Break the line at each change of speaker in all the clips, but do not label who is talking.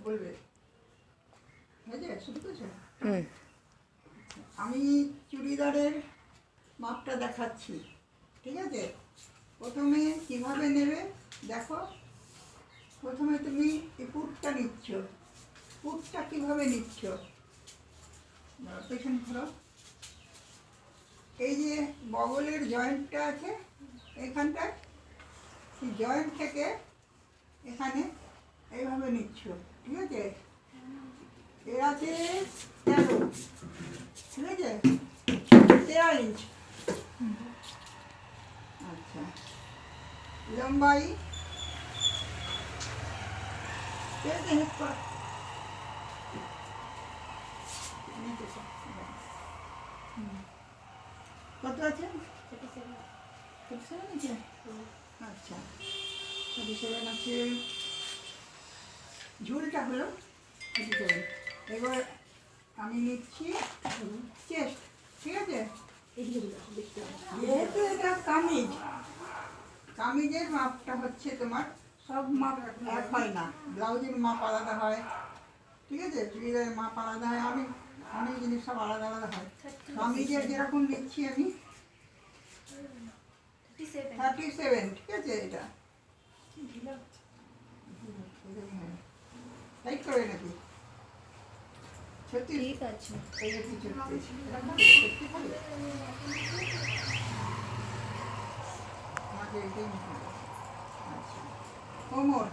বলবে শুনতে পেয়েছো? আমি চুড়িদারের মাপটা দেখাচ্ছি, ঠিক আছে? প্রথমে কিভাবে নেবে দেখো। প্রথমে তুমি এই পুটটা নিচ্ছ, পুটটা কিভাবে নিচ্ছ পেছন ধরো। এই যে বগলের জয়েন্টটা আছে এখানটায়, সেই জয়েন্ট থেকে এখানে এইভাবে নিচ্ছ, ঠিক আছে? এর আছে 13, ঠিক আছে? 13 ইঞ্চ। আচ্ছা, লম্বাই কত আছে? 37 আছে। আচ্ছা, 37 আছে, ঝুলটা হলো 37। এবার আমি নিচ্ছি চেস্ট, ঠিক আছে? যেহেতু এটা কামিজ, কামিজের মাপটা হচ্ছে তোমার সব মাপ এক হয় না, ব্লাউজের মাপ আলাদা হয়, ঠিক আছে? চুড়িদারের মাপ আলাদা হয়, অনেক জিনিস সব আলাদা আলাদা হয়। কামিজের যেরকম নিচ্ছি আমি 37, ঠিক আছে? এটা টাইট করে নাকি? সত্যি ঠিক আছে। কোমর,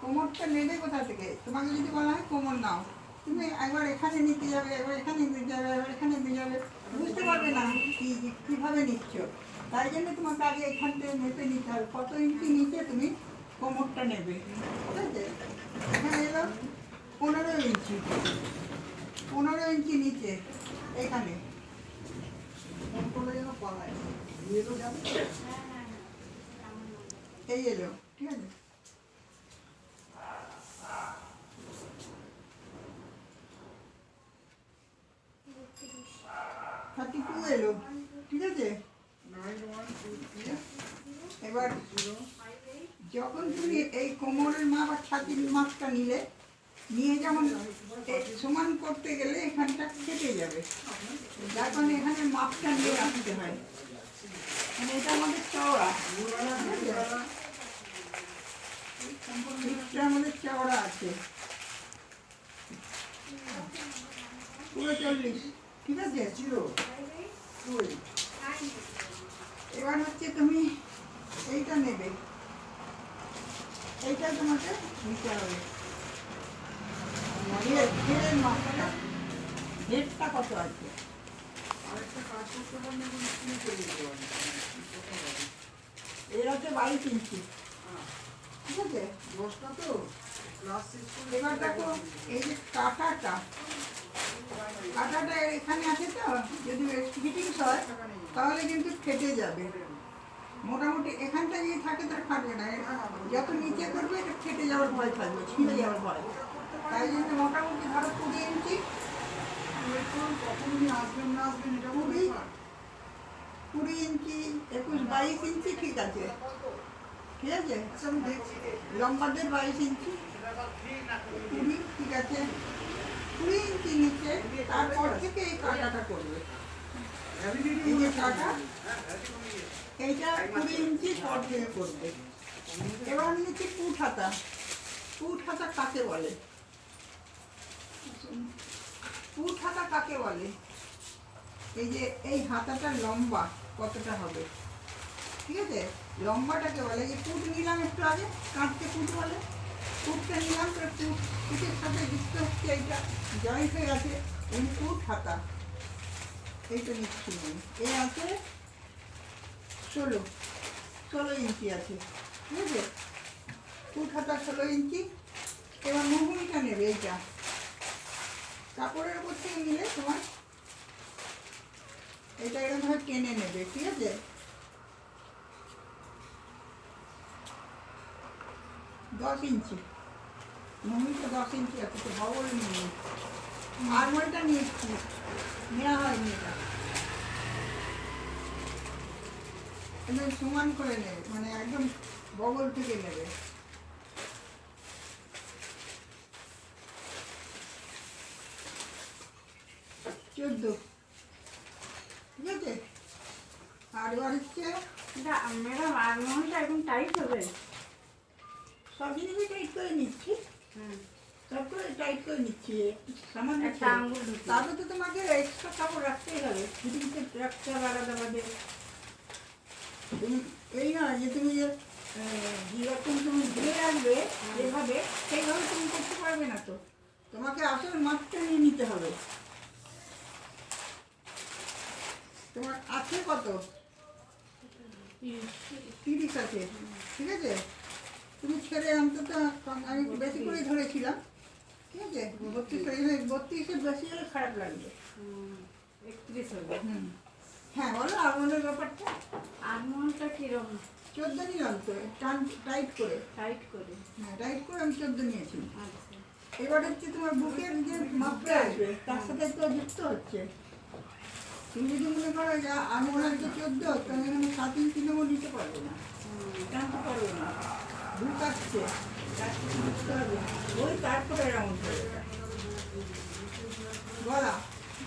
কোমরটা নেবে কোথা থেকে? তোমাকে যদি বলা হয় কোমর নাও, তুমি একবার এখানে নিতে যাবে, একবার এখানে নিতে যাবে, একবার এখানে নিতে যাবে, বুঝতে পারবে না কীভাবে নিচ্ছ। তাই জন্য তোমাকে আগে এখান থেকে মেপে নিতে হবে কত ইঞ্চি নিচে তুমি কোমরটা নেবে, ঠিক আছে? এখানে এলো 15 ইঞ্চি, 15 ইঞ্চি নিচে এখানে এই এলো, ঠিক আছে? 32 এলো, ঠিক আছে? এবার যখন তুমি এই কোমরের মাপ আর ছাতির মাপটা নিলে, নিয়ে যেমন সমান করতে গেলে এখানটা কেটে যাবে, যার কারণে এখানে মাপটা নিয়ে রাখতে হয়। মানে এটা আমাদের চওড়া, আমাদের চওড়া আছে পুরো 40, ঠিক আছে? এবার হচ্ছে তুমি এইটা নেবে, এইটা তোমাকে নিতে হবে। ঘেরের মাপটা, ঘেরটা কত আছে? এর হচ্ছে 22 ইঞ্চি, ঠিক আছে? এবার দেখো এই যে কাঁটাটা, কাঁটাটা এখানে আছে তো, যদি ফিটিংস হয় তাহলে কিন্তু ফেটে যাবে। মোটামুটি এখানটা যদি থাকে তার ফাটবে না, যত নিচে করবে এটা ফেটে যাওয়ার ভয় থাকবে, ছিঁড়ে যাওয়ার ভয়। তাই জন্য মোটামুটি ধরো 20 ইঞ্চি, 20 ইঞ্চি, 21, 22 ইঞ্চি, ঠিক আছে? ঠিক আছে, আমি দেখছি লম্বাদের 22 ইঞ্চি, 20, ঠিক আছে? 20 ইঞ্চি নিচে, তারপর থেকে এই কাঁটাটা করবে। এই যে কাঁটা, এইটা 20 ইঞ্চি পর থেকে করবে। এবার নিচে পুট হাতা, পুট হাতা কাকে বলে? পুট হাতা কাকে বলে? এই যে এই হাতাটা লম্বা কতটা হবে, ঠিক আছে? লম্বাটাকে বলে, যে পুট নিলাম একটু আগে, কাঁচকে পুট বলে। পুটটা নিলাম, পুটের সাথে যুক্ত হচ্ছে এইটা, জয়েন্ট হয়ে গেছে, এই পুট হাতা। এইটা নিচ্ছি আমি, এই আছে 16 ইঞ্চি আছে, ঠিক আছে? পুট হাতা 16 ইঞ্চি। এবার মুহুরিটা নেবে, এইটা কাপড়ের উপর থেকে নিলে তোমার এটা এরকমভাবে টেনে নেবে, ঠিক আছে? 10 ইঞ্চি, মুহুরিটা 10 ইঞ্চি আছে, তো বড় নিয়ে আরমলটা নিয়েছি, নেওয়া হয়নি। এটা একদম সমান করে নেবে, মানে একদম বগল থেকে নেবে। 14, ঠিক আছে? আর এবার হচ্ছে
ম্যাডাম আরমোহনটা এখন টাইট হবে?
সব জিনিসই টাইট করে নিচ্ছি, সব করে টাইট করে নিচ্ছি সামান্য
একটা আঙুল ঢুকিয়ে।
তারপর তো তোমাকে এক্সট্রা কাপড় রাখতেই হবে, ফিটিংসে রাখতে হবে আলাদা বাদে। তুমি এই নয় যে তুমি যে যেরকম তুমি ধরে রাখবে যেভাবে সেইভাবে তুমি করতে পারবে না তো, তোমাকে আসল মাপটা নিয়ে নিতে হবে। তোমার আছে কত? 30 আছে, ঠিক আছে? তুমি ছেড়ে অন্তত আমি একটু বেশি করেই ধরেছিলাম, ঠিক আছে? 32 বেশি হলে খারাপ লাগবে।
31 হবে।
হ্যাঁ বলো আগুনের ব্যাপারটা।
আরমোহনটা কিরকম?
14 নিলাম তো, টাইট করে।
টাইট করে?
হ্যাঁ টাইট করে আমি 14 নিয়েছি।
আচ্ছা।
এবার হচ্ছে তোমার বুকের যে মাপটা আসবে তার সাথে তো যুক্ত হচ্ছে। তুমি যদি মনে করো যে আঙুল হচ্ছে 14, তাহলে আমি 7 ইঞ্চি নেবো, নিতে পারবো না, টানতে পারবো না, বুক আসছে, বুঝতে হবে ওই তারপরে রাউন্ড হবে।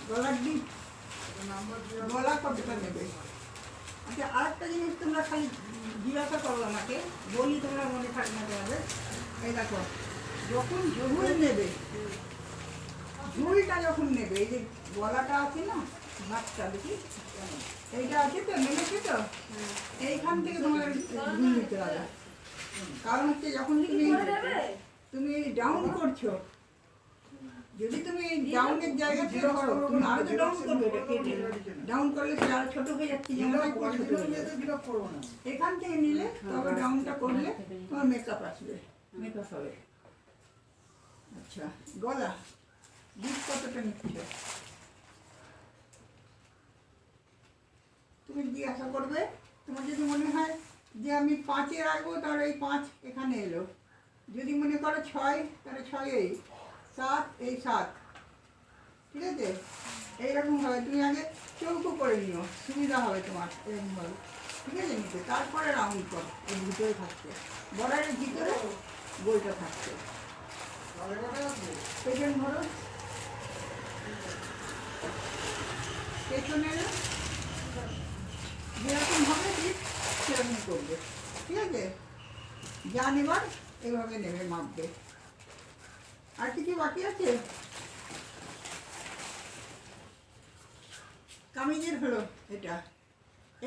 গলার ডিপ, গলা কতটা নেবে? আচ্ছা আরেকটা জিনিস তোমরা খালি জিজ্ঞাসা করো আমাকে, বলি তোমরা মনে থাকবে না তোমাদের। এই দেখো, যখন ঝুল নেবে, ঝুলটা যখন নেবে, এই যে গলাটা আছে না, ভাতটা দেখি এইটা আছে তো, নেমেছে তো, এইখান থেকে তোমার ঝুল নিতে হবে। কারণ হচ্ছে যখন তুমি ডাউন করছো, যদি তুমি ডাউনের জায়গা থেকে করো, তুমি আরো তো ডাউন করবে, এটা কেটে ডাউন করলে সে আরো ছোট হয়ে যাচ্ছে, যেমন ছোট হয়ে যাবে। এখান থেকে নিলে তবে ডাউনটা করলে তোমার মেকআপ আসবে, মেকআপ হবে। আচ্ছা গলা ডিপ কতটা নিচ্ছে তুমি জিজ্ঞাসা করবে। তোমার যদি মনে হয় যে আমি 5-এ রাখবো, তাহলে এই 5 এখানে এলো। যদি মনে করো 6, তাহলে 6 এই 7, এই 7, ঠিক আছে? এইরকম হবে। তুমি আগে চৌকো করে নিও, সুবিধা হবে তোমার এরকম ভাবে, ঠিক আছে? নিতে তারপরে রাউন্ড করো, এর ভিতরে থাকছে, বর্ডারের ভিতরে গোলটা থাকছে। পেছন ধরো, পেছনে যেরকম হবে ঠিক সেরকম করবে, ঠিক আছে? যা নেবার এভাবে নেবে, মাপবে। আর কিছু বাকি আছে? কামিজের হলো এটা,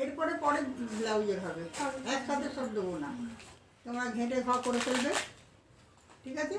এরপরে পরে ব্লাউজের হবে, একসাথে সব দেবো না, তোমার ঘেঁটে ঘ করে ফেলবে, ঠিক আছে?